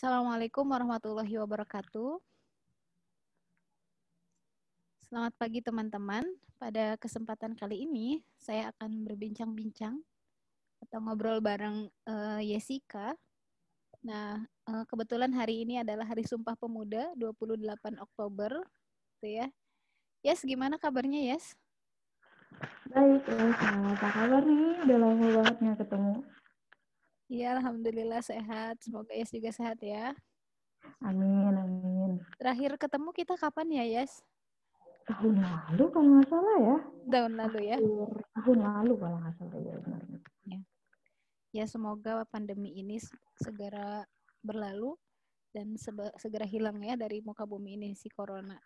Assalamualaikum warahmatullahi wabarakatuh. Selamat pagi teman-teman. Pada kesempatan kali ini saya akan berbincang-bincang atau ngobrol bareng Yesika. Nah, kebetulan hari ini adalah Hari Sumpah Pemuda 28 Oktober, gitu ya. Yes, gimana kabarnya, Yes? Baik, Elsa. Apa kabar nih? Udah lama banget nggak ketemu. Iya, alhamdulillah sehat. Semoga Yes juga sehat ya. Amin, amin. Terakhir ketemu kita kapan ya, Yes? Tahun lalu kalau nggak salah ya. Tahun lalu ya. Akhir tahun lalu kalau nggak salah ya benar. Ya. Ya, semoga pandemi ini segera berlalu dan segera hilang ya dari muka bumi ini si corona.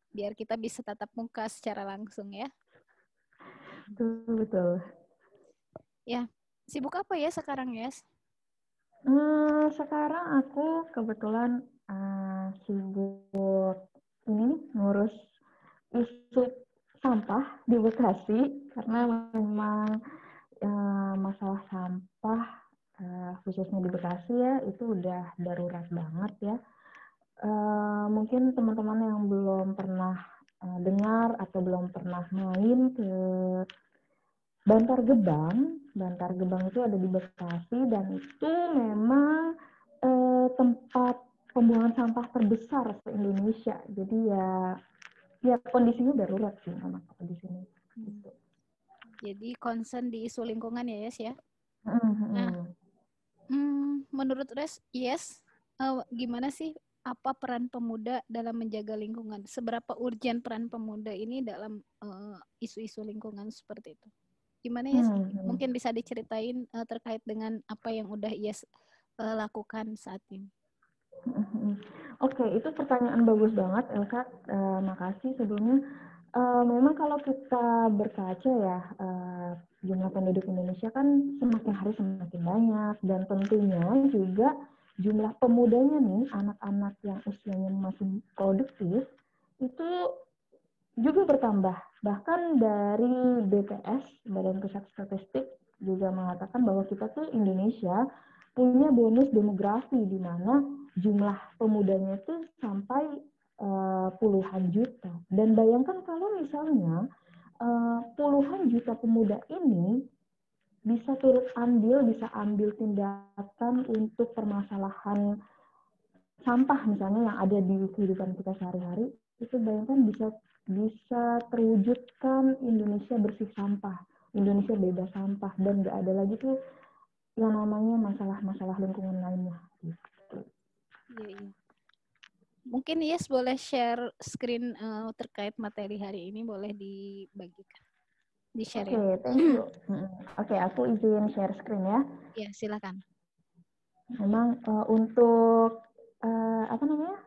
Biar kita bisa tatap muka secara langsung ya. Betul, betul. Ya, sibuk apa ya sekarang, Yes? Sekarang aku kebetulan sibuk ini ngurus isu sampah di Bekasi karena memang masalah sampah khususnya di Bekasi ya itu udah darurat banget ya. Mungkin teman-teman yang belum pernah dengar atau belum pernah main ke Bantar Gebang. Bantar Gebang itu ada di Bekasi dan itu memang tempat pembuangan sampah terbesar se-Indonesia. Jadi ya kondisinya darurat sih memang di sini. Gitu. Jadi concern di isu lingkungan ya, Yes ya. Nah, Mm-hmm. menurut Yes, gimana sih apa peran pemuda dalam menjaga lingkungan? Seberapa urgent peran pemuda ini dalam isu-isu lingkungan seperti itu? Gimana ya? Mungkin bisa diceritain terkait dengan apa yang udah Yes lakukan saat ini. Oke, itu pertanyaan bagus banget, Elsa. Makasih sebelumnya. Memang kalau kita berkaca ya, jumlah penduduk Indonesia kan semakin hari semakin banyak dan tentunya juga jumlah pemudanya nih, anak-anak yang usianya masih produktif itu juga bertambah. Bahkan dari BPS, Badan Pusat Statistik, juga mengatakan bahwa kita tuh Indonesia punya bonus demografi di mana jumlah pemudanya itu sampai puluhan juta. Dan bayangkan kalau misalnya puluhan juta pemuda ini bisa turut andil, bisa ambil tindakan untuk permasalahan sampah misalnya yang ada di kehidupan kita sehari-hari, itu bayangkan bisa terwujudkan Indonesia bersih sampah, Indonesia bebas sampah, dan nggak ada lagi tuh yang namanya masalah-masalah lingkungan lainnya. Gitu. Iya, iya. Mungkin Yes boleh share screen terkait materi hari ini, boleh dibagikan, di-share ya. Thank you. Oke, aku izin share screen ya. Ya, silakan. Memang untuk apa namanya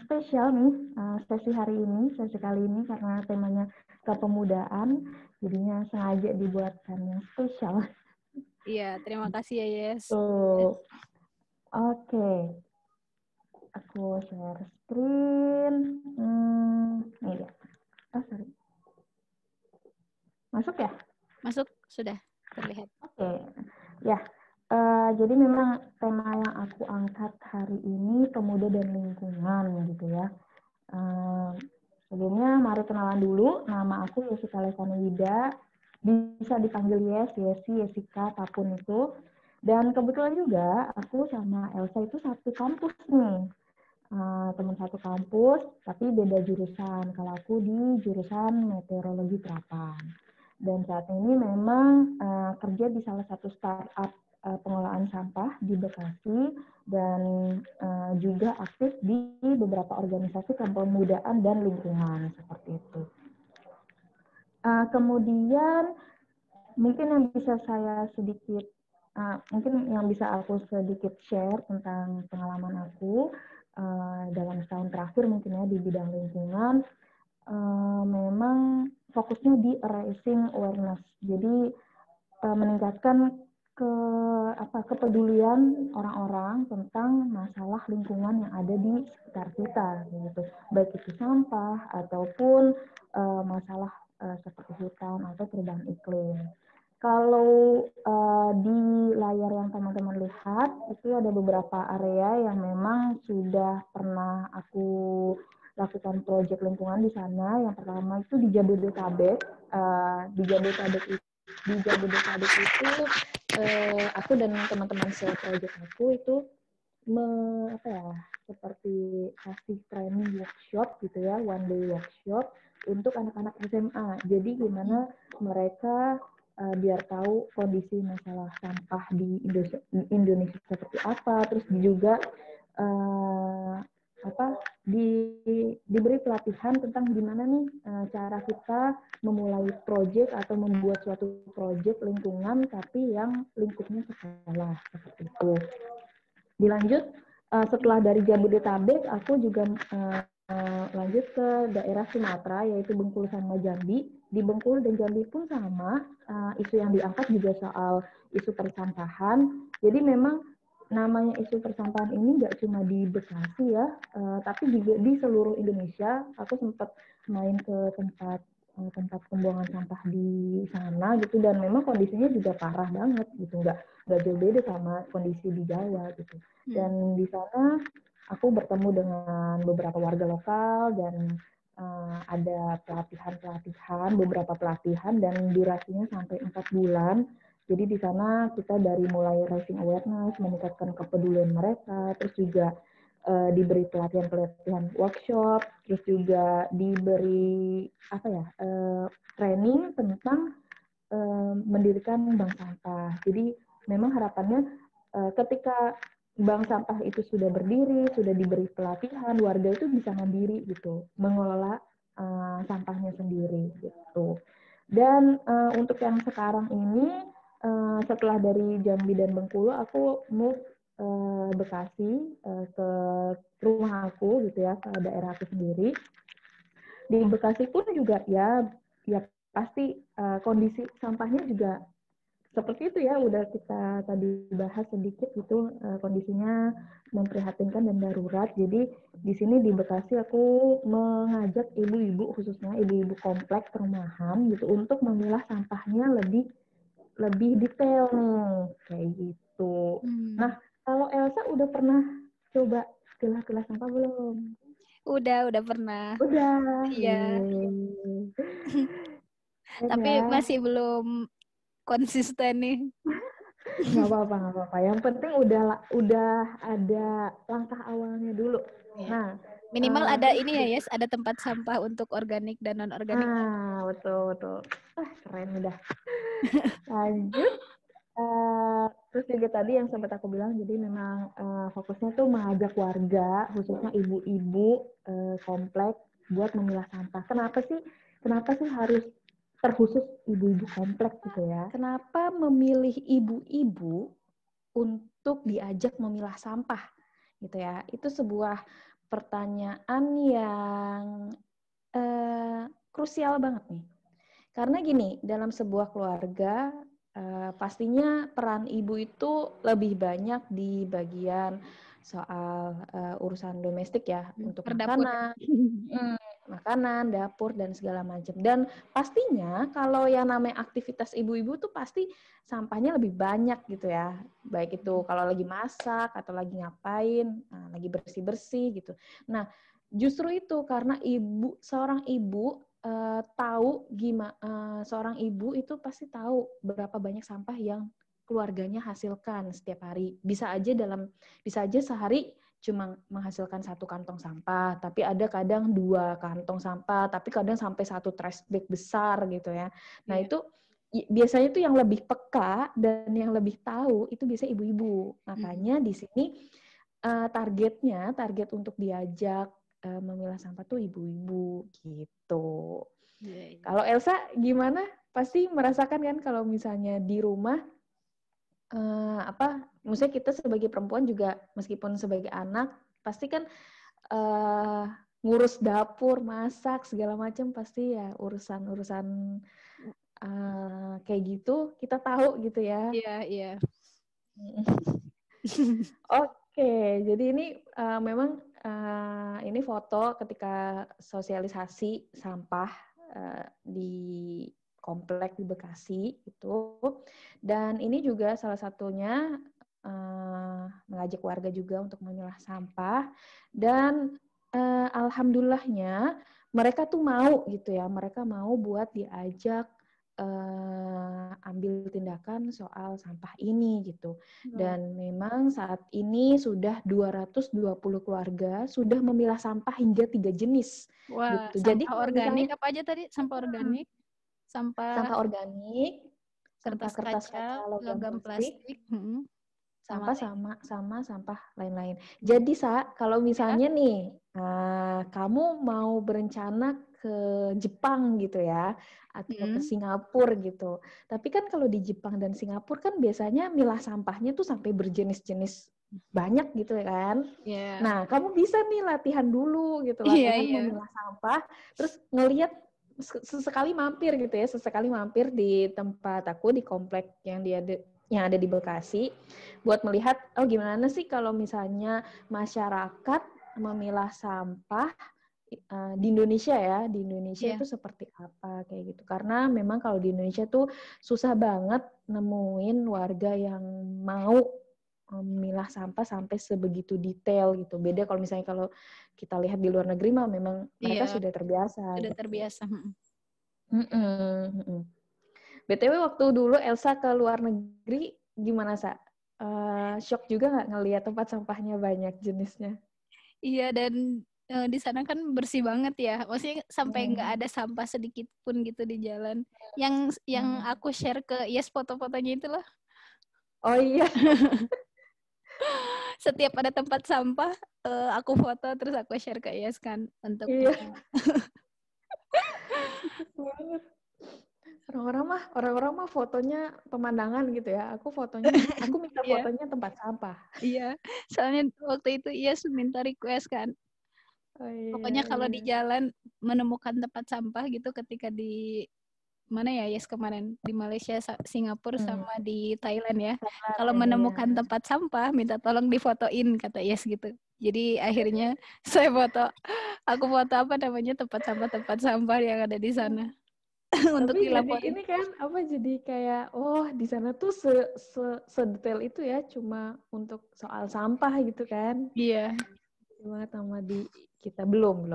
spesial nih sesi hari ini, sesi kali ini karena temanya kepemudaan, jadinya sengaja dibuatkan yang spesial. Iya, terima kasih ya Yes. Oke. Aku share screen. Ini dia. Oh, sorry. Masuk ya? Masuk, sudah terlihat. Oke. Ya. Jadi memang tema yang aku angkat hari ini pemuda dan lingkungan gitu ya. Sebelumnya mari kenalan dulu. Nama aku Yesika Lesana Wida. Bisa dipanggil Yesi, Yesika, apapun itu. Dan kebetulan juga aku sama Elsa itu satu kampus nih. Teman satu kampus, tapi beda jurusan. Kalau aku di jurusan meteorologi terapan. Dan saat ini memang kerja di salah satu startup pengelolaan sampah di Bekasi dan juga aktif di beberapa organisasi kepemudaan dan lingkungan seperti itu. Kemudian mungkin yang bisa saya sedikit mungkin yang bisa aku sedikit share tentang pengalaman aku dalam setahun terakhir mungkin ya di bidang lingkungan, memang fokusnya di raising awareness. Jadi meningkatkan kepedulian orang-orang tentang masalah lingkungan yang ada di sekitar kita, gitu. Baik itu sampah ataupun masalah seperti hutan atau perubahan iklim. Kalau di layar yang teman-teman lihat, itu ada beberapa area yang memang sudah pernah aku lakukan proyek lingkungan di sana. Yang pertama itu di Jabodetabek. Di Jabodetabek itu aku dan teman-teman seproyek aku itu seperti kasih training workshop gitu ya, one day workshop untuk anak-anak SMA. Jadi gimana mereka biar tahu kondisi masalah sampah di Indonesia seperti apa, terus juga uh, diberi pelatihan tentang gimana nih cara kita memulai proyek atau membuat suatu proyek lingkungan tapi yang lingkupnya sekolah seperti itu. Dilanjut setelah dari Jabodetabek, aku juga lanjut ke daerah Sumatera, yaitu Bengkulu sama Jambi. Di Bengkulu dan Jambi pun sama, isu yang diangkat juga soal isu persampahan. Jadi memang namanya isu persampahan ini nggak cuma di Bekasi ya, tapi juga di seluruh Indonesia. Aku sempat main ke tempat pembuangan sampah di sana gitu, dan memang kondisinya juga parah banget gitu, nggak jauh beda sama kondisi di Jawa gitu. Dan di sana aku bertemu dengan beberapa warga lokal dan ada beberapa pelatihan dan durasinya sampai 4 bulan. Jadi di sana kita dari mulai raising awareness, meningkatkan kepedulian mereka, terus juga diberi pelatihan workshop, terus juga diberi training tentang mendirikan bank sampah. Jadi memang harapannya ketika bank sampah itu sudah berdiri, sudah diberi pelatihan, warga itu bisa mandiri gitu, mengelola sampahnya sendiri gitu. Dan untuk yang sekarang ini setelah dari Jambi dan Bengkulu, aku move Bekasi ke rumah aku gitu ya, ke daerah aku sendiri. Di Bekasi pun juga ya pasti kondisi sampahnya juga seperti itu ya, udah kita tadi bahas sedikit gitu, kondisinya memprihatinkan dan darurat. Jadi di sini di Bekasi aku mengajak ibu-ibu, khususnya ibu-ibu kompleks perumahan gitu, untuk memilah sampahnya lebih detail nih, kayak gitu. Nah, kalau Elsa udah pernah coba pilah-pilah sampah belum? Udah pernah. Udah. Iya. Tapi Ya. masih belum konsisten nih. Nggak apa-apa. Yang penting udah ada langkah awalnya dulu. Ya. Nah, Minimal ada ini ya, Yes, ada tempat sampah untuk organik dan non-organik. betul. Keren udah. Lanjut. Terus juga tadi yang sempat aku bilang, jadi memang fokusnya tuh mengajak warga, khususnya ibu-ibu kompleks buat memilah sampah. Kenapa sih harus terkhusus ibu-ibu kompleks gitu ya? Kenapa memilih ibu-ibu untuk diajak memilah sampah gitu ya? Itu sebuah pertanyaan yang krusial banget nih. Karena gini, dalam sebuah keluarga pastinya peran ibu itu lebih banyak di bagian soal urusan domestik ya, untuk makanan, dapur dan segala macam. Dan pastinya kalau yang namanya aktivitas ibu-ibu tuh pasti sampahnya lebih banyak gitu ya. Baik itu kalau lagi masak atau lagi ngapain, lagi bersih-bersih gitu. Nah, justru itu karena seorang ibu tahu gimana, seorang ibu itu pasti tahu berapa banyak sampah yang keluarganya hasilkan setiap hari. Bisa aja sehari cuma menghasilkan 1 kantong sampah, tapi ada kadang 2 kantong sampah, tapi kadang sampai 1 trash bag besar gitu ya. Nah, itu biasanya itu yang lebih peka dan yang lebih tahu itu biasanya ibu-ibu. Makanya di sini target untuk diajak memilah sampah tuh ibu-ibu gitu. Kalau Elsa gimana? Pasti merasakan kan kalau misalnya di rumah maksudnya kita sebagai perempuan juga meskipun sebagai anak pasti kan ngurus dapur, masak segala macam pasti ya urusan kayak gitu kita tahu gitu ya. Iya. Oke, jadi ini memang ini foto ketika sosialisasi sampah di komplek di Bekasi itu. Dan ini juga salah satunya mengajak warga juga untuk memilah sampah. Dan alhamdulillahnya mereka tuh mau gitu ya, mereka mau buat diajak ambil tindakan soal sampah ini gitu. Dan memang saat ini sudah 220 keluarga sudah memilah sampah hingga 3 jenis. Wah, Gitu. Jadi sampah kalau organik misalnya apa aja tadi? Sampah organik, sampah organik, sampah kertas kertas kaca, kaca, logam logam plastik, plastik, sama sama sampah lain-lain. Jadi kalau misalnya nih kamu mau berencana ke Jepang gitu ya, atau ke Singapura gitu. Tapi kan kalau di Jepang dan Singapura kan biasanya milah sampahnya tuh sampai berjenis-jenis banyak gitu kan. Yeah. Nah, kamu bisa nih latihan dulu gitu, latihan memilah sampah, terus ngelihat sesekali mampir gitu ya, sesekali mampir di tempat aku di komplek yang ada di Bekasi buat melihat gimana sih kalau misalnya masyarakat memilah sampah di Indonesia ya, di Indonesia itu seperti apa kayak gitu. Karena memang kalau di Indonesia tuh susah banget nemuin warga yang mau memilah sampah sampai sebegitu detail gitu. Beda kalau misalnya kalau kita lihat di luar negeri mah memang mereka sudah terbiasa. Sudah gitu. terbiasa. BTW waktu dulu Elsa ke luar negeri gimana, Sa? Shock juga nggak ngelihat tempat sampahnya banyak jenisnya? Iya, dan di sana kan bersih banget ya. Maksudnya sampai nggak ada sampah sedikit pun gitu di jalan. Yang aku share ke Yes foto-fotonya itu loh. Oh iya. Setiap ada tempat sampah, aku foto terus aku share ke Yes kan untuk Orang-orang mah fotonya pemandangan gitu ya. Aku minta fotonya tempat sampah. Iya, soalnya waktu itu Yes minta request kan. Pokoknya kalau di jalan menemukan tempat sampah gitu ketika di mana ya Yes kemarin di Malaysia, Singapura sama di Thailand ya. Kalau menemukan tempat sampah minta tolong difotoin kata Yes gitu. Jadi akhirnya aku foto tempat sampah yang ada di sana untuk Tapi dilaporin. ini kan jadi kayak di sana tuh sedetail itu ya, cuma untuk soal sampah gitu kan. Iya. Cuma sama di kita belum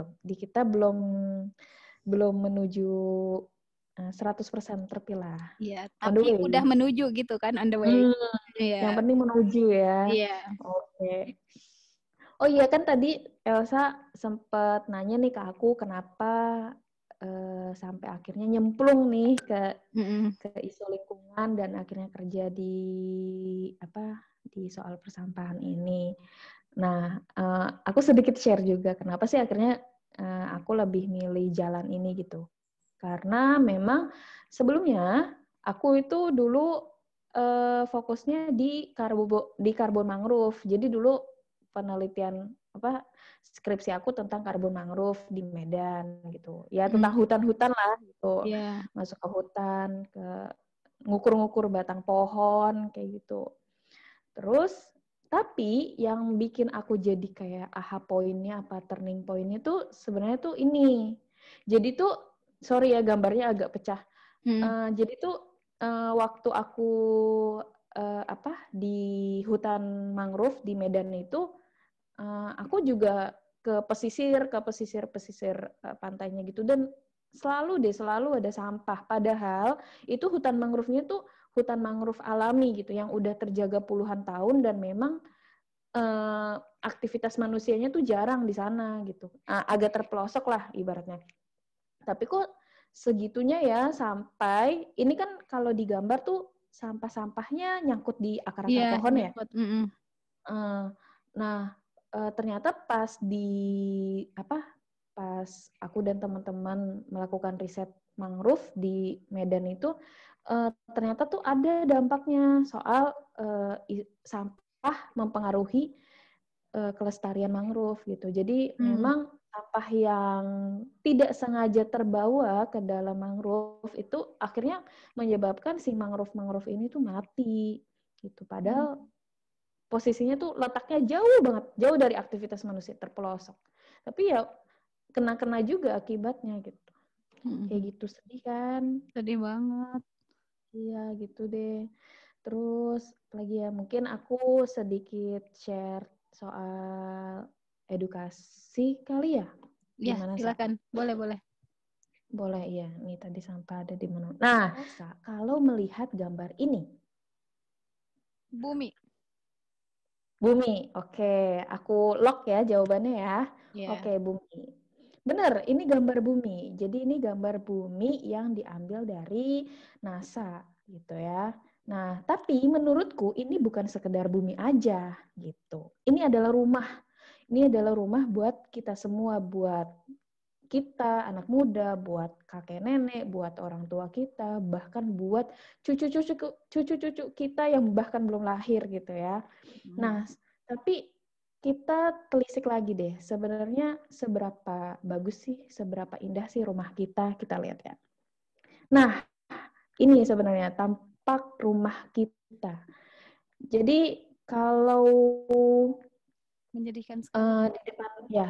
menuju 100% terpilah. Iya, tapi udah menuju gitu kan, on the way. Yang penting menuju ya. Iya. Oke. Oh iya kan tadi Elsa sempat nanya nih ke aku kenapa sampai akhirnya nyemplung nih ke isu lingkungan dan akhirnya kerja di soal persampahan ini. Nah, aku sedikit share juga kenapa sih akhirnya aku lebih milih jalan ini gitu. Karena memang sebelumnya aku itu dulu fokusnya di karbon mangrove. Jadi dulu penelitian skripsi aku tentang karbon mangrove di Medan gitu. Ya tentang hutan-hutan lah gitu. Masuk ke hutan, ke ngukur-ngukur batang pohon kayak gitu. Terus tapi yang bikin aku jadi kayak aha poinnya turning pointnya tuh sebenarnya tuh ini. Jadi tuh sorry ya gambarnya agak pecah. Jadi tuh waktu aku di hutan mangrove di Medan itu aku juga ke pesisir pantainya gitu dan selalu ada sampah. Padahal itu hutan mangrove-nya tuh hutan mangrove alami gitu yang udah terjaga puluhan tahun dan memang aktivitas manusianya tuh jarang di sana gitu. Agak terpelosok lah ibaratnya. Tapi kok segitunya ya sampai ini kan kalau digambar tuh sampah-sampahnya nyangkut di akar-akar pohon ya. Nah, ternyata pas aku dan teman-teman melakukan riset mangrove di Medan itu ternyata tuh ada dampaknya soal sampah mempengaruhi kelestarian mangrove gitu. Jadi memang sampah yang tidak sengaja terbawa ke dalam mangrove itu akhirnya menyebabkan si mangrove ini tuh mati gitu. Padahal posisinya tuh letaknya jauh banget, jauh dari aktivitas manusia, terpelosok. Tapi ya kena juga akibatnya gitu. Kayak gitu, sedih kan? Sedih banget. Iya gitu deh. Terus lagi ya, mungkin aku sedikit share soal edukasi kali ya. Ya, Gimana, Sa? silakan. Boleh. Boleh, iya. Nih tadi sampah ada di mana. Nah, Sa, kalau melihat gambar ini, Bumi. bumi. Oke, aku lock ya jawabannya ya. Ya. Oke, bumi. Bener, ini gambar bumi. Jadi ini gambar bumi yang diambil dari NASA gitu ya. Nah, tapi menurutku ini bukan sekedar bumi aja gitu. Ini adalah rumah. Ini adalah rumah buat kita semua, buat kita, anak muda, buat kakek nenek, buat orang tua kita, bahkan buat cucu-cucu kita yang bahkan belum lahir gitu ya. Nah, tapi kita telisik lagi deh, sebenarnya seberapa bagus sih, seberapa indah sih rumah kita lihat ya. Nah, ini sebenarnya tampak rumah kita. Jadi kalau Menjadikan sekali.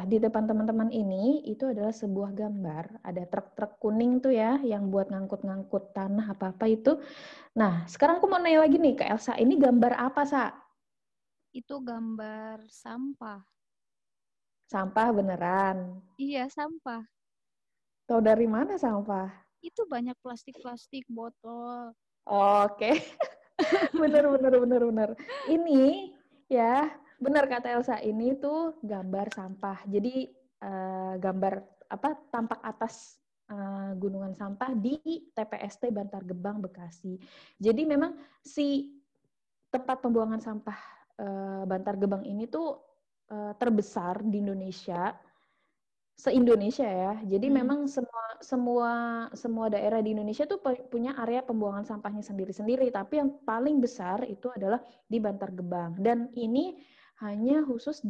di depan teman-teman ini itu adalah sebuah gambar, ada truk-truk kuning tuh ya, yang buat ngangkut-ngangkut tanah apa-apa itu. Nah, sekarang aku mau nanya lagi nih ke Elsa, ini gambar apa, Sa? Itu gambar sampah. Sampah beneran. Iya, sampah. Tahu dari mana sampah? Itu banyak plastik-plastik, botol. Oke, bener. Ini ya, benar kata Elsa, ini tuh gambar sampah. Jadi gambar apa tampak atas gunungan sampah di TPST Bantar Gebang, Bekasi. Jadi memang si tempat pembuangan sampah Bantar Gebang ini tuh terbesar di Indonesia, se-Indonesia ya. Jadi memang semua daerah di Indonesia tuh punya area pembuangan sampahnya sendiri-sendiri, tapi yang paling besar itu adalah di Bantar Gebang. Dan ini hanya khusus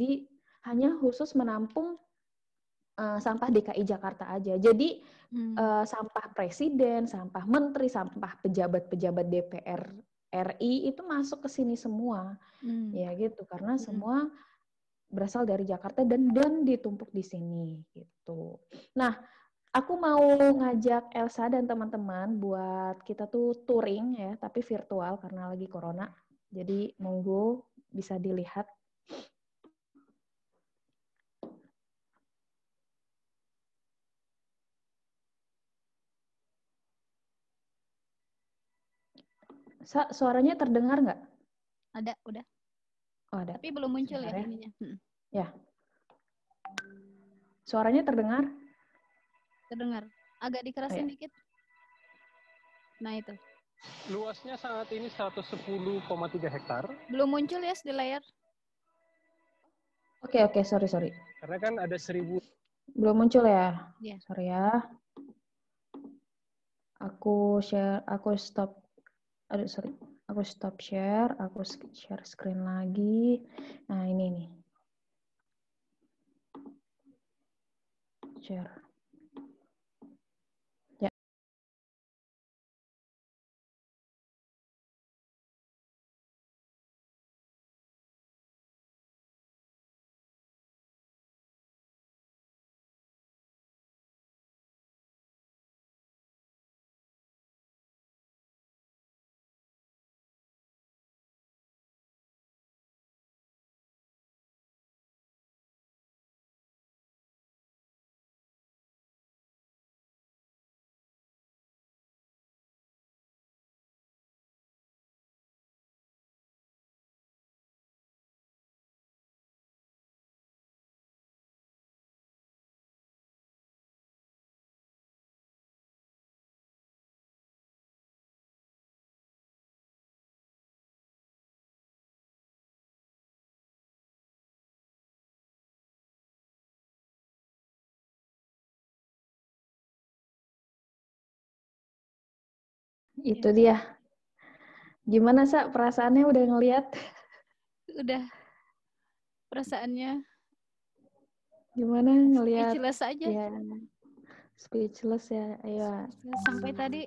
menampung sampah DKI Jakarta aja. Jadi sampah presiden, sampah menteri, sampah pejabat-pejabat DPR RI itu masuk ke sini semua. Ya gitu, karena semua berasal dari Jakarta dan ditumpuk di sini gitu. Nah, aku mau ngajak Elsa dan teman-teman buat kita tuh touring ya, tapi virtual karena lagi corona. Jadi monggo bisa dilihat. Suaranya terdengar nggak? Ada, udah. Oh, ada. Tapi belum muncul Sebentar ya ininya. Ya. Suaranya terdengar? Terdengar. Agak dikerasin dikit. Nah, itu. Luasnya saat ini 110,3 hektar. Belum muncul ya di layar? Oke, sorry. Karena kan ada 1000. Belum muncul ya? Iya. Sorry ya. Aku stop. Aduh, sorry. Aku stop share. Aku share screen lagi. Nah, ini nih. Share. Ya. Itu dia. Gimana, Sa? Perasaannya udah ngeliat? Udah. Perasaannya Gimana ngeliat? speechless aja. Ya. Speechless ya. Iya.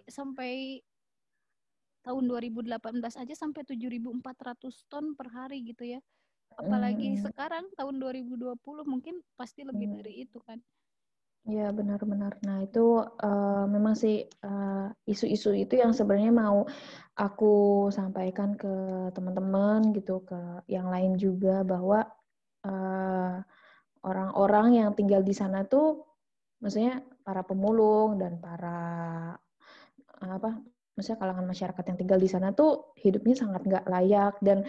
Sampai tahun 2018 aja sampai 7.400 ton per hari gitu ya. Apalagi sekarang tahun 2020 mungkin pasti lebih dari itu kan. Ya, benar-benar. Nah, itu memang sih isu-isu itu yang sebenarnya mau aku sampaikan ke teman-teman gitu, ke yang lain juga, bahwa orang-orang yang tinggal di sana tuh, maksudnya para pemulung dan para maksudnya kalangan masyarakat yang tinggal di sana tuh hidupnya sangat nggak layak, dan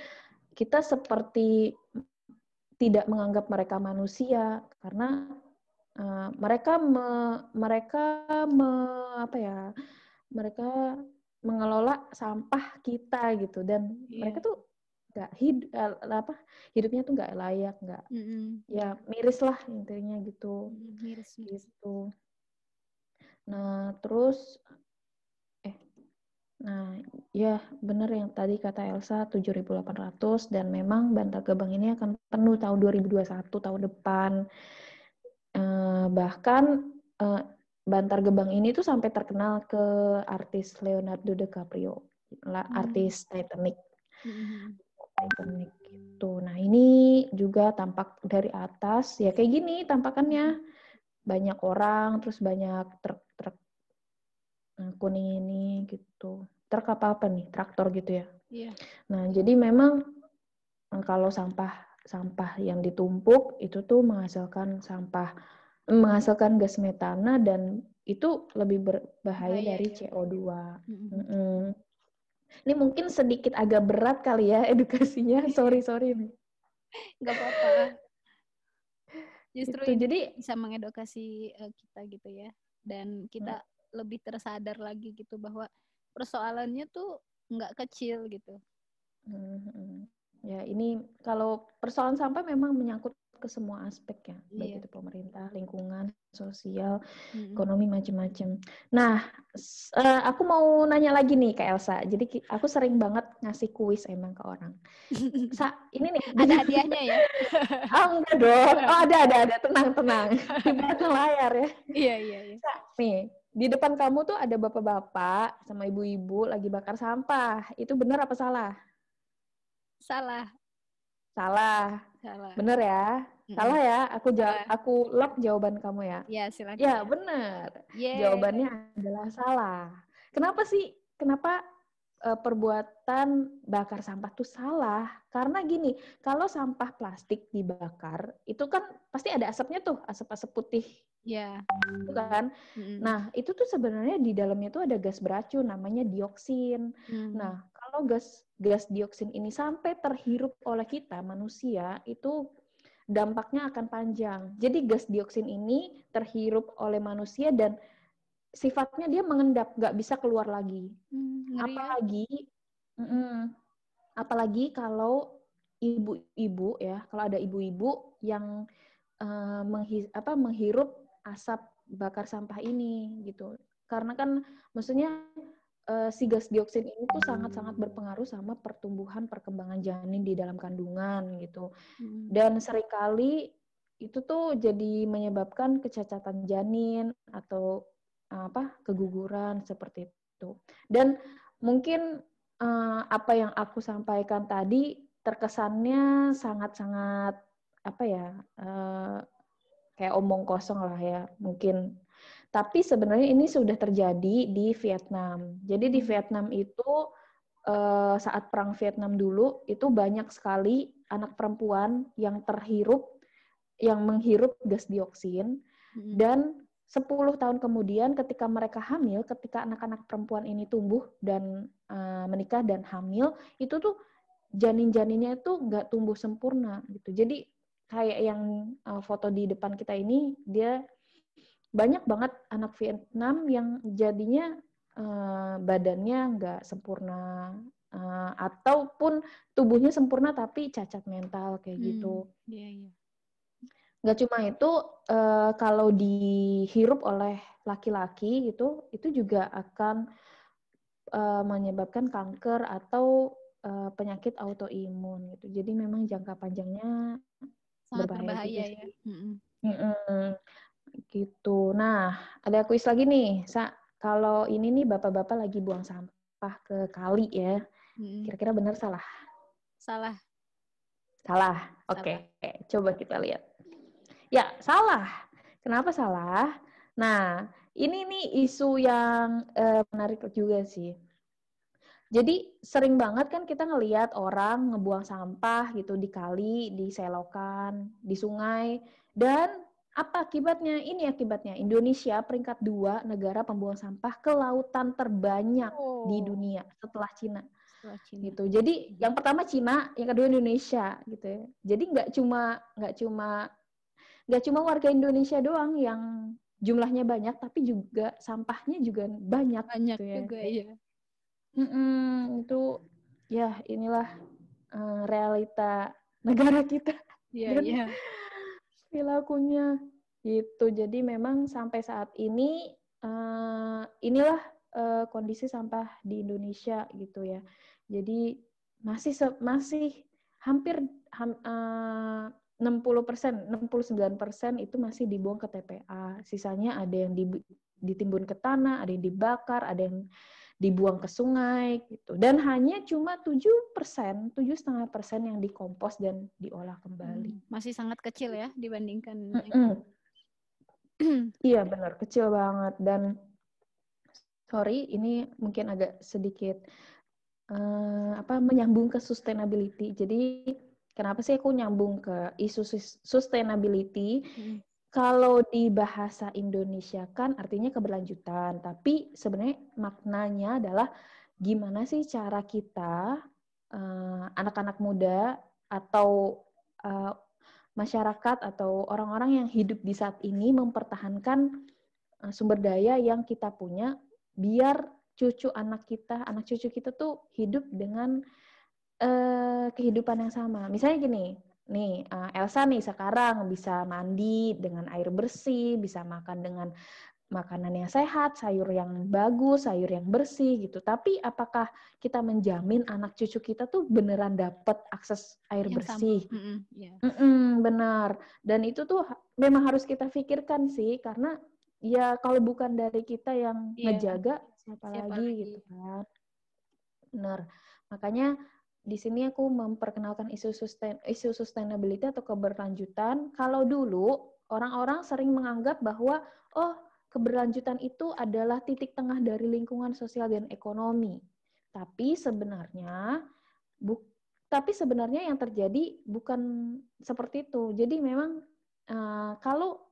kita seperti tidak menganggap mereka manusia karena mereka mereka mengelola sampah kita gitu, dan mereka tuh nggak hidupnya tuh nggak layak, nggak ya miris lah intinya gitu. Miris. Gitu. Nah terus ya benar yang tadi kata Elsa, 7.800, dan memang Bantar Gebang ini akan penuh tahun 2021, tahun depan. Bahkan Bantar Gebang ini tuh sampai terkenal ke artis Leonardo DiCaprio, artis Titanic gitu. Nah ini juga tampak dari atas ya kayak gini tampakannya, banyak orang, terus banyak truk kuning ini gitu. Truk apa nih? Traktor gitu ya. Iya. Nah jadi memang kalau sampah yang ditumpuk itu tuh menghasilkan gas metana, dan itu lebih berbahaya dari CO2. Ini mungkin sedikit agak berat kali ya edukasinya, sorry nih. Nggak apa-apa. Justru itu, ini jadi bisa mengedukasi kita gitu ya, dan kita lebih tersadar lagi gitu bahwa persoalannya tuh nggak kecil gitu. Ya ini kalau persoalan sampah memang menyangkut ke semua aspek ya, baik itu pemerintah, lingkungan, sosial, ekonomi, macam-macam. Nah, aku mau nanya lagi nih ke Elsa. Jadi aku sering banget ngasih kuis emang ke orang. Ini nih ada hadiahnya ya? Oh enggak dong. Oh ada. Tenang. Di belakang layar ya. Iya. Nih, di depan kamu tuh ada bapak-bapak sama ibu-ibu lagi bakar sampah. Itu benar apa salah? Salah. Bener ya? Salah ya? Aku lock jawaban kamu ya? Ya, silakan. Ya, bener. Jawabannya adalah salah. Kenapa sih? Kenapa perbuatan bakar sampah tuh salah? Karena gini, kalau sampah plastik dibakar, itu kan pasti ada asapnya tuh, asap-asap putih. Iya. Itu kan? Nah, itu tuh sebenarnya di dalamnya tuh ada gas beracun, namanya dioksin. Nah, kalau gas dioksin ini sampai terhirup oleh kita manusia, itu dampaknya akan panjang. Jadi gas dioksin ini terhirup oleh manusia dan sifatnya dia mengendap, nggak bisa keluar lagi. Apalagi kalau ibu-ibu ya, kalau ada ibu-ibu yang menghirup asap bakar sampah ini gitu. Karena kan maksudnya si gas dioksin ini tuh sangat-sangat berpengaruh sama perkembangan janin di dalam kandungan gitu. Dan seringkali itu tuh jadi menyebabkan kecacatan janin atau keguguran seperti itu. Dan mungkin apa yang aku sampaikan tadi terkesannya sangat-sangat kayak omong kosong lah ya mungkin. Tapi sebenarnya ini sudah terjadi di Vietnam. Jadi di Vietnam itu saat perang Vietnam dulu itu banyak sekali anak perempuan yang menghirup gas dioksin, dan 10 tahun kemudian ketika mereka hamil, ketika anak-anak perempuan ini tumbuh dan menikah dan hamil, itu tuh janin-janinnya itu nggak tumbuh sempurna gitu. Jadi kayak yang foto di depan kita ini, dia banyak banget anak Vietnam yang jadinya badannya nggak sempurna, ataupun tubuhnya sempurna tapi cacat mental kayak gitu. Nggak cuma itu, kalau dihirup oleh laki-laki gitu, itu juga akan menyebabkan kanker atau penyakit autoimun gitu. Jadi memang jangka panjangnya sangat berbahaya ya. Gitu. Nah, ada kuis lagi nih. Kalau ini nih bapak-bapak lagi buang sampah ke kali ya. Kira-kira benar salah? Salah. Oke. Coba kita lihat. Ya, salah. Kenapa salah? Nah, ini nih isu yang menarik juga sih. Jadi sering banget kan kita ngelihat orang ngebuang sampah gitu di kali, di selokan, di sungai. Dan apa akibatnya? Ini akibatnya. Indonesia peringkat 2 negara pembuang sampah ke lautan terbanyak di dunia setelah Cina. Setelah Cina. Gitu. Jadi yang pertama Cina, yang kedua Indonesia gitu ya. Jadi nggak cuma warga Indonesia doang yang jumlahnya banyak, tapi juga sampahnya juga banyak Banyak gitu ya. juga ya. Itu ya inilah realita negara kita Iya, dan iya. perilakunya gitu. Jadi memang sampai saat ini inilah kondisi sampah di Indonesia gitu ya. Jadi masih hampir 60%, 69% itu masih dibuang ke TPA. Sisanya ada yang ditimbun ke tanah, ada yang dibakar, ada yang dibuang ke sungai gitu. Dan hanya cuma 7%, 7,5% yang dikompos dan diolah kembali. Masih sangat kecil ya dibandingkan Iya benar, kecil banget. Dan sorry, ini mungkin agak sedikit menyambung ke sustainability. Jadi kenapa sih aku nyambung ke isu sustainability? Kalau di bahasa Indonesia kan artinya keberlanjutan, tapi sebenarnya maknanya adalah gimana sih cara kita anak-anak muda atau masyarakat atau orang-orang yang hidup di saat ini mempertahankan sumber daya yang kita punya biar anak cucu kita tuh hidup dengan kehidupan yang sama. Misalnya gini, nih Elsa nih sekarang bisa mandi dengan air bersih, bisa makan dengan makanan yang sehat, sayur yang bagus, sayur yang bersih gitu. Tapi apakah kita menjamin anak cucu kita tuh beneran dapat akses air yang bersih? Benar. Dan itu tuh memang harus kita pikirkan sih, karena ya kalau bukan dari kita yang ngejaga, siapa lagi gitu kan. Benar. Makanya di sini aku memperkenalkan isu sustainability atau keberlanjutan. Kalau dulu orang-orang sering menganggap bahwa keberlanjutan itu adalah titik tengah dari lingkungan sosial dan ekonomi. Tapi sebenarnya yang terjadi bukan seperti itu. Jadi memang kalau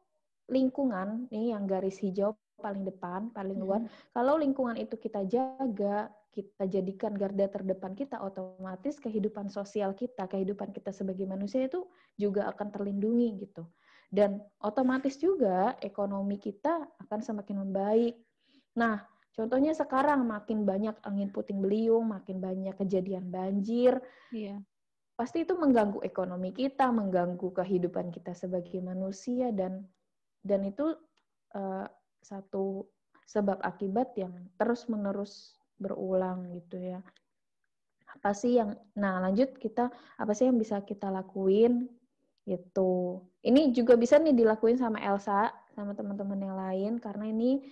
lingkungan nih yang garis hijau paling depan, paling luar, kalau lingkungan itu kita jaga, kita jadikan garda terdepan kita, otomatis kehidupan sosial kita, kehidupan kita sebagai manusia itu juga akan terlindungi gitu. Dan otomatis juga ekonomi kita akan semakin membaik. Nah, contohnya sekarang makin banyak angin puting beliung, makin banyak kejadian banjir. Pasti itu mengganggu ekonomi kita, mengganggu kehidupan kita sebagai manusia, dan itu satu sebab akibat yang terus-menerus berulang gitu ya. Apa sih yang bisa kita lakuin gitu. Ini juga bisa nih dilakuin sama Elsa, sama teman-teman yang lain, karena ini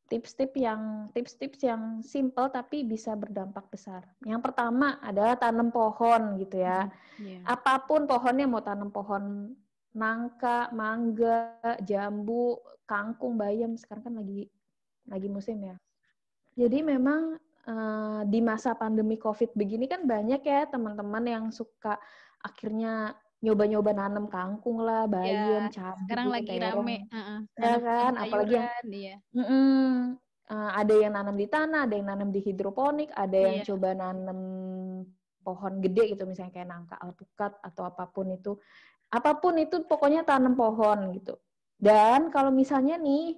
tips-tips yang simple tapi bisa berdampak besar. Yang pertama adalah tanam pohon gitu ya. Apapun pohonnya, mau tanam pohon nangka, mangga, jambu, kangkung, bayam, sekarang kan lagi musim ya. Jadi memang di masa pandemi COVID begini kan banyak ya teman-teman yang suka akhirnya nyoba-nyoba nanam kangkung lah, bayam, cabai, sekarang lagi terong. rame. Ya kan, apalagi yang ada yang nanam di tanah, ada yang nanam di hidroponik, ada yang coba nanam pohon gede gitu, misalnya kayak nangka, alpukat atau apapun itu pokoknya tanam pohon gitu. Dan kalau misalnya nih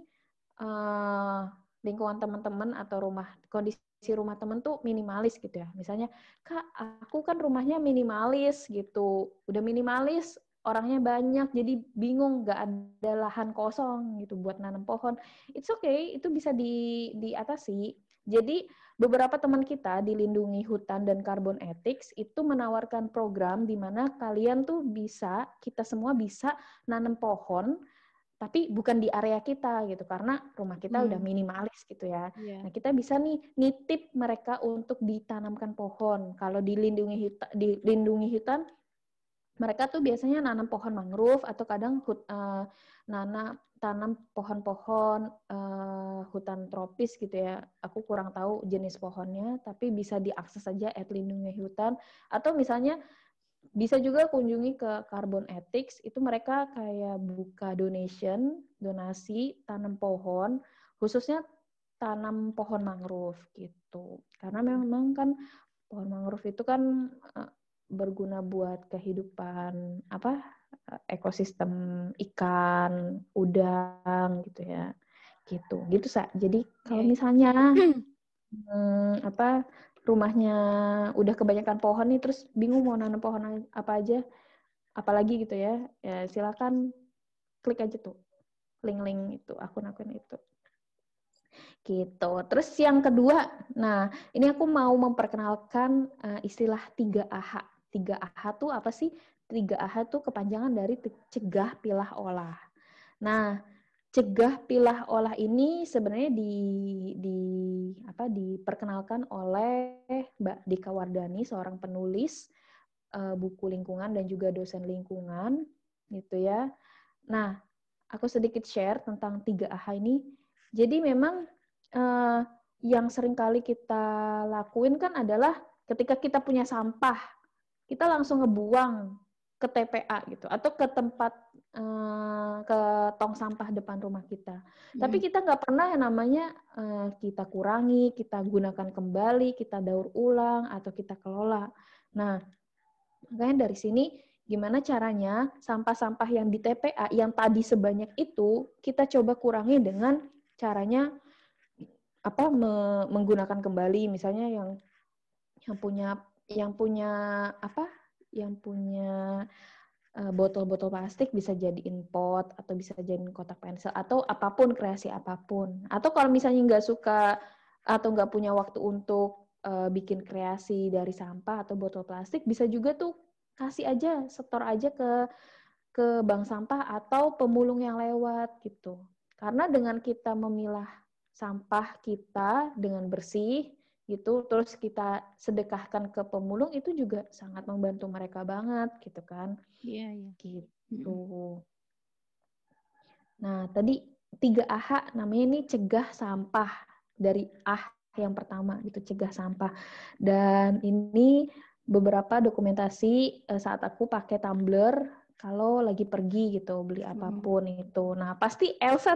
lingkungan teman-teman atau kondisi rumah teman tuh minimalis gitu ya. Misalnya, Kak, aku kan rumahnya minimalis gitu. Udah minimalis, orangnya banyak, jadi bingung, nggak ada lahan kosong gitu buat nanam pohon. It's okay, itu bisa diatasi. Jadi beberapa teman kita di Lindungi Hutan dan Carbon Ethics itu menawarkan program di mana kalian tuh kita semua bisa nanam pohon, tapi bukan di area kita gitu, karena rumah kita udah minimalis gitu ya. Nah, kita bisa nih nitip mereka untuk ditanamkan pohon. Kalau di Lindungi Hutan mereka tuh biasanya nanam pohon mangrove atau kadang tanam pohon-pohon hutan tropis gitu ya. Aku kurang tahu jenis pohonnya, tapi bisa diakses saja lindungi hutan. Atau misalnya bisa juga kunjungi ke Carbon Ethics, itu mereka kayak buka donasi, tanam pohon, khususnya tanam pohon mangrove gitu. Karena memang kan pohon mangrove itu kan berguna buat kehidupan ekosistem ikan, udang gitu ya. Gitu Sa. Jadi kalau misalnya rumahnya udah kebanyakan pohon nih, terus bingung mau nanam pohon apa aja, apalagi gitu ya, ya silakan klik aja tuh link-link itu, akun-akun itu. Gitu. Terus yang kedua, nah ini aku mau memperkenalkan istilah 3AH. 3AH tuh apa sih? 3AH tuh kepanjangan dari cegah, pilah, olah. Nah, cegah, pilah, olah ini sebenarnya diperkenalkan oleh Mbak Dika Wardani, seorang penulis buku lingkungan dan juga dosen lingkungan, gitu ya. Nah, aku sedikit share tentang 3AH ini. Jadi memang yang sering kali kita lakuin kan adalah ketika kita punya sampah, kita langsung ngebuang ke TPA gitu, atau ke tempat ke tong sampah depan rumah kita. Tapi kita nggak pernah yang namanya kita kurangi, kita gunakan kembali, kita daur ulang, atau kita kelola. Nah, makanya dari sini gimana caranya sampah-sampah yang di TPA yang tadi sebanyak itu kita coba kurangi dengan caranya menggunakan kembali, misalnya yang punya botol-botol plastik bisa jadiin pot atau bisa jadiin kotak pensil atau apapun, kreasi apapun. Atau kalau misalnya nggak suka atau nggak punya waktu untuk bikin kreasi dari sampah atau botol plastik, bisa juga tuh kasih aja, setor aja ke bank sampah atau pemulung yang lewat gitu. Karena dengan kita memilah sampah kita dengan bersih gitu, terus kita sedekahkan ke pemulung, itu juga sangat membantu mereka banget gitu kan. Iya. Gitu. Nah, tadi 3AH namanya ini cegah sampah, dari yang pertama gitu, cegah sampah. Dan ini beberapa dokumentasi saat aku pakai tumbler kalau lagi pergi gitu, beli apapun itu. Nah, pasti Elsa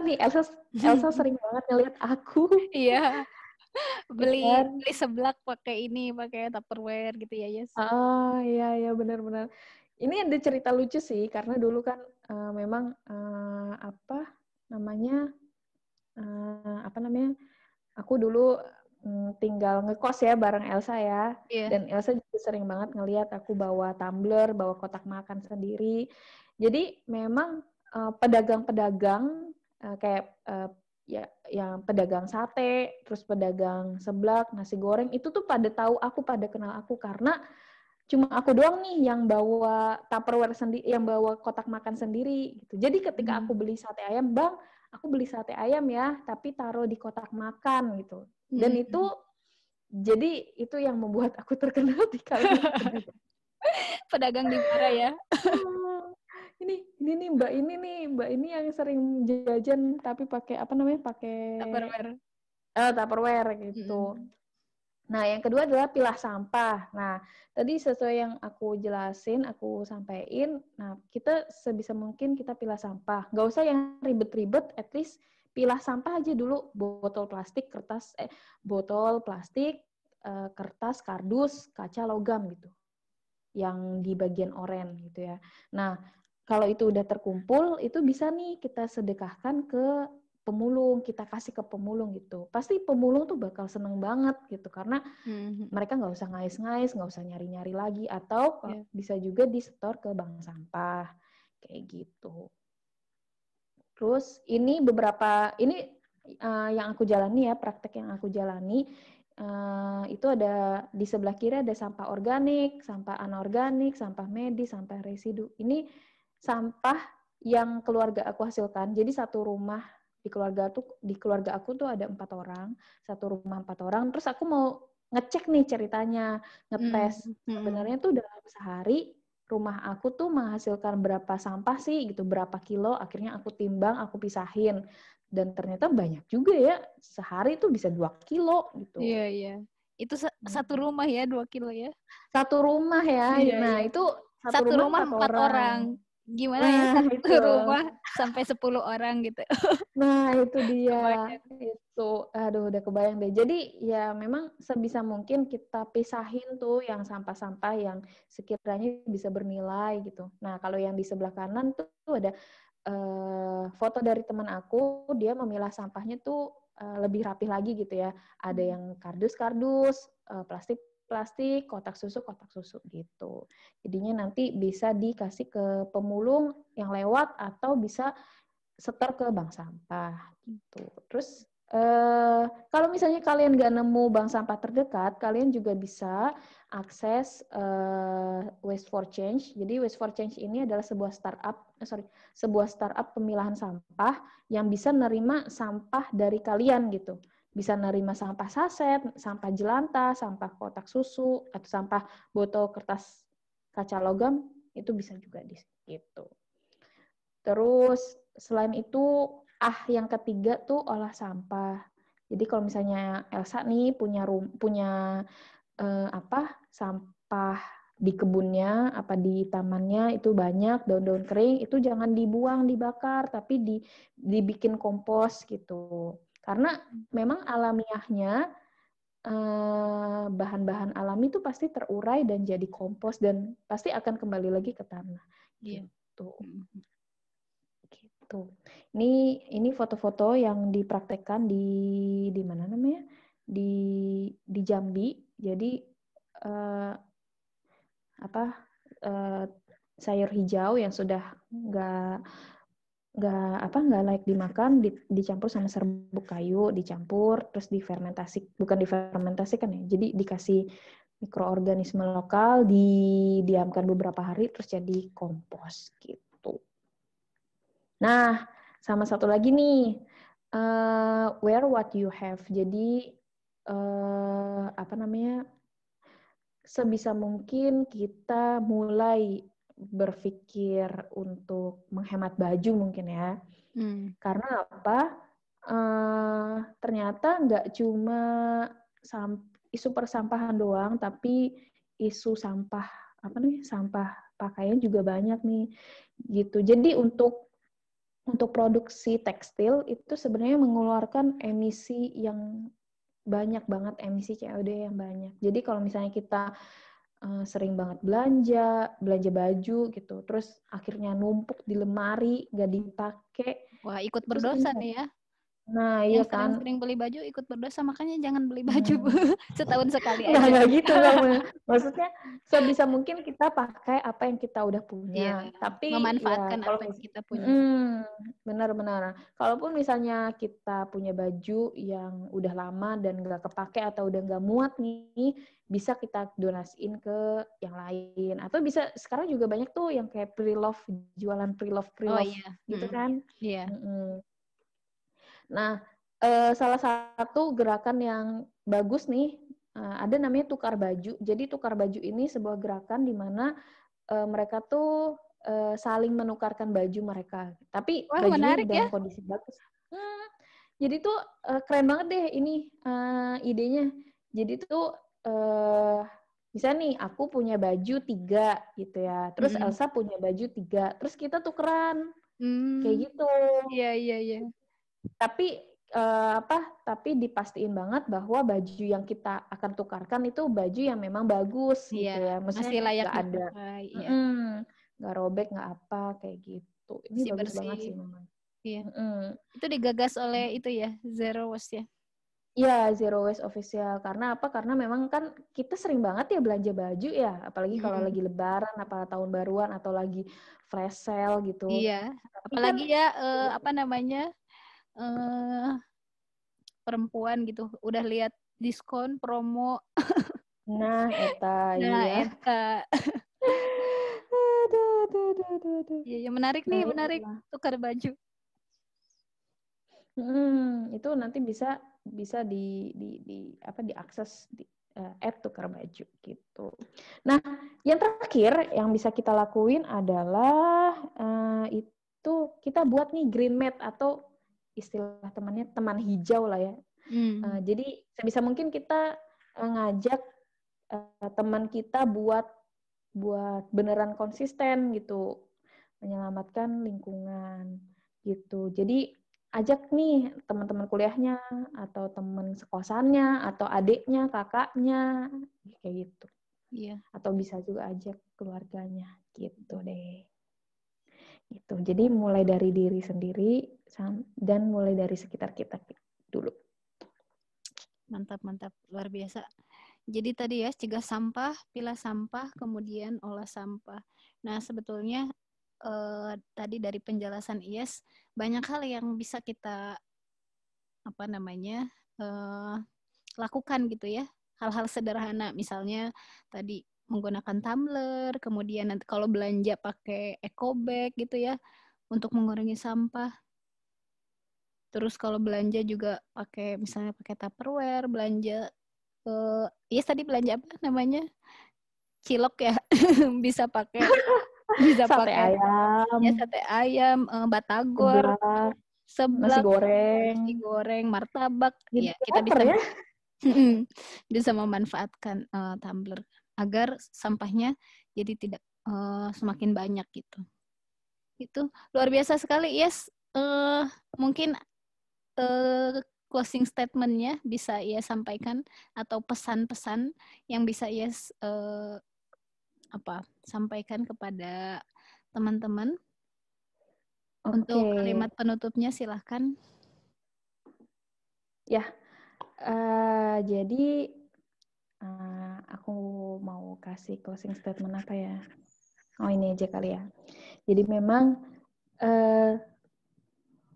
sering banget ngeliat aku. Iya. Beli Kan? seblak pakai Tupperware gitu ya, Yes. Oh, iya benar-benar. Ini ada cerita lucu sih, karena dulu kan memang aku dulu tinggal ngekos ya bareng Elsa ya. Iya. Dan Elsa juga sering banget ngelihat aku bawa tumbler, bawa kotak makan sendiri. Jadi memang pedagang-pedagang kayak yang pedagang sate, terus pedagang seblak, nasi goreng, itu tuh pada tahu aku, pada kenal aku, karena cuma aku doang nih yang bawa Tupperware sendiri, yang bawa kotak makan sendiri gitu. Jadi ketika aku beli sate ayam, Bang, aku beli sate ayam ya, tapi taruh di kotak makan gitu. Dan itu yang membuat aku terkenal di kalangan pedagang di Bara ya. Ini nih Mbak ini yang sering jajan tapi pakai Tupperware gitu. Nah, yang kedua adalah pilah sampah. Nah, tadi sesuai yang aku jelasin, aku sampaikan, nah kita sebisa mungkin kita pilah sampah. Nggak usah yang ribet-ribet, at least pilah sampah aja dulu. Botol plastik, kertas, kardus, kaca, logam gitu. Yang di bagian oranye gitu ya. Nah, kalau itu udah terkumpul, itu bisa nih kita sedekahkan ke pemulung, kita kasih ke pemulung gitu. Pasti pemulung tuh bakal seneng banget gitu, karena mereka nggak usah ngais-ngais, nggak usah nyari-nyari lagi, atau bisa juga disetor ke bank sampah, kayak gitu. Terus ini yang aku jalani ya, praktek yang aku jalani, itu ada di sebelah kiri ada sampah organik, sampah anorganik, sampah medis, sampah residu. Ini sampah yang keluarga aku hasilkan. Jadi satu rumah di keluarga aku tuh ada 4 orang, satu rumah 4 orang. Terus aku mau ngecek nih ceritanya, ngetes sebenarnya tuh dalam sehari rumah aku tuh menghasilkan berapa sampah sih gitu, berapa kilo, akhirnya aku timbang, aku pisahin. Dan ternyata banyak juga ya, sehari itu bisa 2 kilo gitu. Iya, iya. Itu satu rumah ya, 2 kilo ya. Satu rumah ya, Iya, nah iya. itu Satu rumah 4 orang. Gimana ya, Nah satu itu. rumah sampai 10 orang gitu. Nah, itu dia. Kebayang. Itu, aduh udah kebayang deh. Jadi ya memang sebisa mungkin kita pisahin tuh yang sampah-sampah yang sekiranya bisa bernilai gitu. Nah, kalau yang di sebelah kanan tuh ada foto dari teman aku, dia memilah sampahnya tuh lebih rapih lagi gitu ya. Ada yang kardus-kardus, plastik-plastik, kotak susu gitu. Jadinya nanti bisa dikasih ke pemulung yang lewat atau bisa setor ke bank sampah gitu. Terus kalau misalnya kalian nggak nemu bank sampah terdekat, kalian juga bisa akses Waste for Change. Jadi Waste for Change ini adalah sebuah startup pemilahan sampah yang bisa nerima sampah dari kalian gitu. Bisa nerima sampah saset, sampah jelantah, sampah kotak susu, atau sampah botol kertas kaca logam, itu bisa juga di situ. Terus selain itu, yang ketiga tuh olah sampah. Jadi kalau misalnya Elsa nih punya sampah di kebunnya, apa di tamannya itu banyak daun-daun kering, itu jangan dibuang, dibakar, tapi dibikin kompos gitu. Karena memang alamiahnya bahan-bahan alami itu pasti terurai dan jadi kompos dan pasti akan kembali lagi ke tanah. Iya. Gitu. Tuh. Ini foto-foto yang dipraktekkan di mana namanya? Di Jambi. Jadi sayur hijau yang sudah nggak layak dimakan dicampur sama serbuk kayu, dicampur terus bukan difermentasikan ya. Jadi dikasih mikroorganisme lokal, didiamkan beberapa hari terus jadi kompos gitu. Nah, sama satu lagi nih, wear what you have. Jadi sebisa mungkin kita mulai berpikir untuk menghemat baju mungkin ya. Karena apa? Ternyata nggak cuma isu persampahan doang, tapi isu sampah pakaian juga banyak nih gitu. Jadi untuk produksi tekstil itu sebenarnya mengeluarkan emisi yang banyak banget, emisi CO2 yang banyak. Jadi kalau misalnya kita sering banget belanja baju gitu, terus akhirnya numpuk di lemari, nggak dipakai. Wah, ikut berdosa nih ya. Nah, iya yang kan. sering beli baju ikut berdosa, makanya jangan beli baju setahun sekali aja. Nggak gitu, maksudnya sebisa mungkin kita pakai apa yang kita udah punya, tapi memanfaatkan ya, apa yang kita punya. Benar-benar. Kalaupun misalnya kita punya baju yang udah lama dan nggak kepake atau udah nggak muat nih, bisa kita donasiin ke yang lain. Atau bisa sekarang juga banyak tuh yang kayak pre-love, jualan pre-love gitu kan? Iya. Nah, salah satu gerakan yang bagus nih, ada namanya tukar baju. Jadi tukar baju ini sebuah gerakan di mana mereka tuh saling menukarkan baju mereka. Tapi bajunya dalam kondisi bagus. Jadi tuh keren banget deh ini idenya. Jadi tuh misalnya nih aku punya baju 3 gitu ya. Terus Elsa punya baju 3. Terus kita tukeran. Kayak gitu. Iya. Tapi dipastiin banget bahwa baju yang kita akan tukarkan itu baju yang memang bagus gitu ya. Maksudnya masih layak nggak ada, nggak robek, nggak apa kayak gitu. Ini masih bagus bersih banget sih memang. Iya. Itu digagas oleh itu ya, Zero Waste ya. Iya, Zero Waste Official. Karena apa? Karena memang kan kita sering banget ya belanja baju ya, apalagi kalau lagi lebaran, apa tahun baruan atau lagi flash sale gitu. Iya. Apalagi kan, perempuan gitu, udah lihat diskon promo. Nah, eta iya. Aduh. Iya, menarik nih, menarik tukar baju. Itu nanti bisa diakses tukar baju gitu. Nah, yang terakhir yang bisa kita lakuin adalah itu kita buat nih green mat atau istilah temannya teman hijau lah ya. Jadi sebisa mungkin kita ngajak teman kita buat beneran konsisten gitu, menyelamatkan lingkungan gitu. Jadi ajak nih teman-teman kuliahnya atau teman sekosannya atau adiknya, kakaknya kayak gitu. Iya. Atau bisa juga ajak keluarganya gitu deh. Gitu. Jadi mulai dari diri sendiri dan mulai dari sekitar kita dulu. Mantap, luar biasa. Jadi tadi ya, cegah sampah, pilah sampah, kemudian olah sampah. Nah, sebetulnya tadi dari penjelasan IES, banyak hal yang bisa kita lakukan gitu ya. Hal-hal sederhana, misalnya tadi menggunakan tumbler, kemudian nanti kalau belanja pakai eco bag gitu ya, untuk mengurangi sampah. Terus kalau belanja juga misalnya pakai Tupperware, belanja tadi belanja apa namanya? Cilok ya. bisa pakai Sate ayam. Ya, sate ayam, batagor, seblak, nasi goreng, martabak. Jadi ya, kita bisa ya? bisa memanfaatkan tumbler agar sampahnya jadi tidak semakin banyak gitu. Itu luar biasa sekali, Yes. Mungkin closing statement-nya bisa ia sampaikan atau pesan-pesan yang bisa ia sampaikan kepada teman-teman. Untuk kalimat penutupnya silahkan. Ya, jadi aku mau kasih closing statement apa ya? Oh, ini aja kali ya. Jadi memang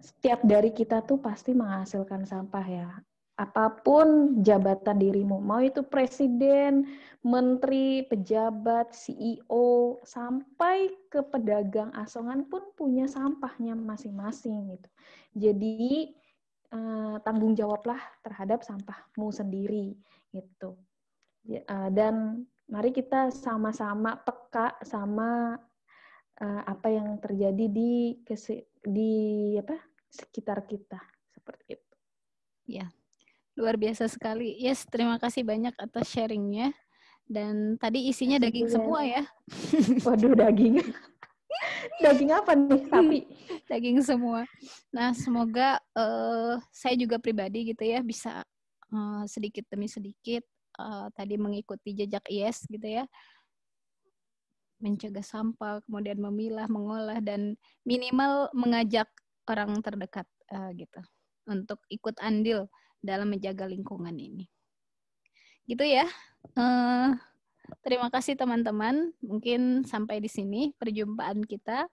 setiap dari kita tuh pasti menghasilkan sampah ya. Apapun jabatan dirimu, mau itu presiden, menteri, pejabat, CEO, sampai ke pedagang asongan pun punya sampahnya masing-masing gitu. Jadi tanggung jawablah terhadap sampahmu sendiri gitu. Dan mari kita sama-sama peka sama apa yang terjadi di sekitar kita seperti itu. Ya, luar biasa sekali. Yes, terima kasih banyak atas sharingnya. Dan tadi isinya daging semua ya. Waduh, daging. Daging apa nih? Sapi. Daging semua. Nah, semoga saya juga pribadi gitu ya bisa sedikit demi sedikit tadi mengikuti jejak IES gitu ya. Mencegah sampah, kemudian memilah, mengolah, dan minimal mengajak orang terdekat gitu untuk ikut andil dalam menjaga lingkungan ini. Gitu ya. Terima kasih teman-teman. Mungkin sampai di sini perjumpaan kita.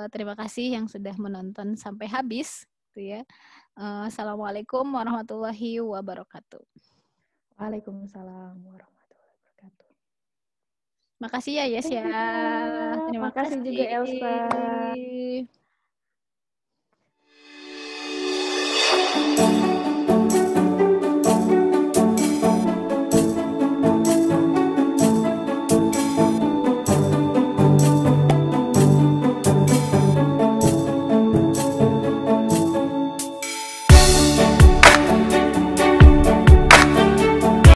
Terima kasih yang sudah menonton sampai habis. Gitu ya. Assalamualaikum warahmatullahi wabarakatuh. Waalaikumsalam warahmatullahi wabarakatuh. Makasih ya Yes ya. Terima kasih juga Elsa.